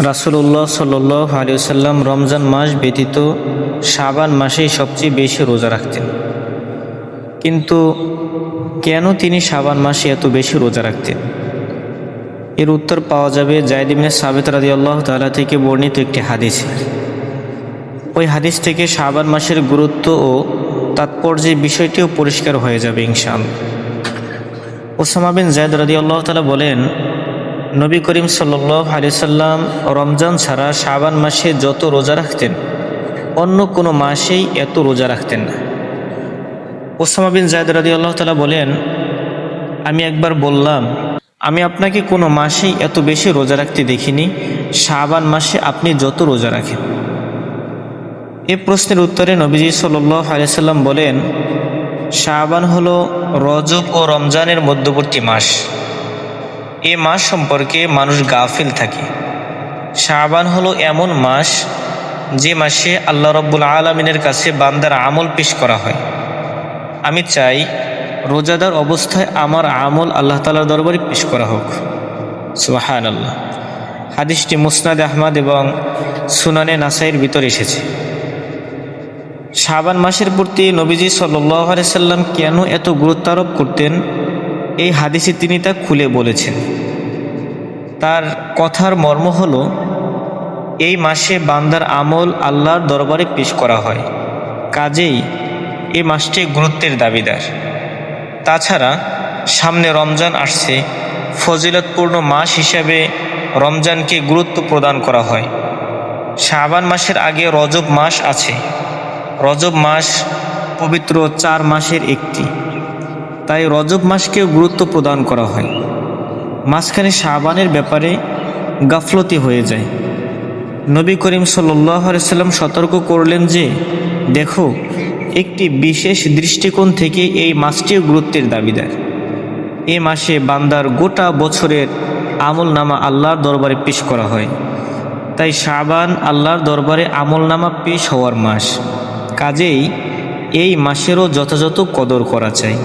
রাসূলুল্লাহ সাল্লাল্লাহু আলাইহি ওয়াসাল্লাম রমজান মাস ব্যতীত শাবান মাসেই সবচেয়ে বেশি রোজা রাখতেন। কিন্তু কেন তিনি শাবান মাসে এত বেশি রোজা রাখতেন? এর উত্তর পাওয়া যাবে যায়েদ ইবনে সাবিত রাদিয়াল্লাহু তাআলা থেকে বর্ণিত একটি হাদিসে। ওই হাদিস থেকে শাবান মাসের গুরুত্ব ও তাৎপর্যের বিষয়টিও পরিষ্কার হয়ে যাবে ইনশাআল্লাহ। উসামা বিন যায়েদ রাদিয়াল্লাহু তাআলা বলেন, নবী করিম সাল্লাল্লাহু আলাইহি ওয়াসাল্লাম রমজান ছাড়া শাবান মাসে যত রোজা রাখতেন অন্য কোনো মাসেই এত রোজা রাখতেন না। উসামা বিন যায়েদ রাদিয়াল্লাহু তাআলা বলেন, আমি একবার বললাম, আমি আপনাকে কোনো মাসেই এত বেশি রোজা রাখতে দেখিনি শাবান মাসে আপনি যত রোজা রাখেন। এ প্রশ্নের উত্তরে নবীজি সাল্লাল্লাহু আলাইহি ওয়াসাল্লাম বলেন, শাবান হলো রজব ও রমজানের মধ্যবর্তী মাস। এ মাস সম্পর্কে মানুষ গাফিল থাকে। শাবান হলো এমন মাস যে মাসে আল্লাহ রাব্বুল আলামিনের কাছে বান্দার আমল পেশ করা হয়। আমি চাই রোজাদার অবস্থায় আমার আমল আল্লাহ তাআলার দরবারে পেশ করা হোক। সুবহানাল্লাহ। হাদিসটি মুসনাদে আহমদ এবং সুনানে নাসাইর ভিতরে এসেছে। শাবান মাসের প্রতি নবীজি সাল্লাল্লাহু আলাইহি ওয়াসাল্লাম কেন এত গুরুত্ব আরোপ করতেন, এই হাদিসে তিনি তা খুলে বলেছেন। তার কথার মর্ম হলো, এই মাসে বান্দার আমল আল্লাহর দরবারে পেশ করা হয়, কাজেই এই মাসটি গুরুত্বের দাবিদার। তাছাড়া সামনে রমজান আসছে, ফজিলতপূর্ণ মাস হিসাবে রমজানকে গুরুত্ব প্রদান করা হয়। শাবান মাসের আগে রজব মাস আছে। রজব মাস পবিত্র 4 মাসের একটি, তাই রজব মাসকেও গুরুত্ব প্রদান করা হয়। মাঝখানে শাবানের ব্যাপারে গাফলতি হয়ে যায়। নবী করিম সাল্লাল্লাহু আলাইহি ওয়াসাল্লাম সতর্ক করলেন যে, দেখো, একটি বিশেষ দৃষ্টিকোণ থেকে এই মাসটিও গুরুত্বের দাবিদার। এ মাসে বান্দার গোটা বছরের আমল নামা আল্লাহর দরবারে পেশ করা হয়, তাই শাবান আল্লাহর দরবারে আমল নামা পেশ হওয়ার মাস, কাজেই এই মাসেরও যথাযথ কদর করা চাই।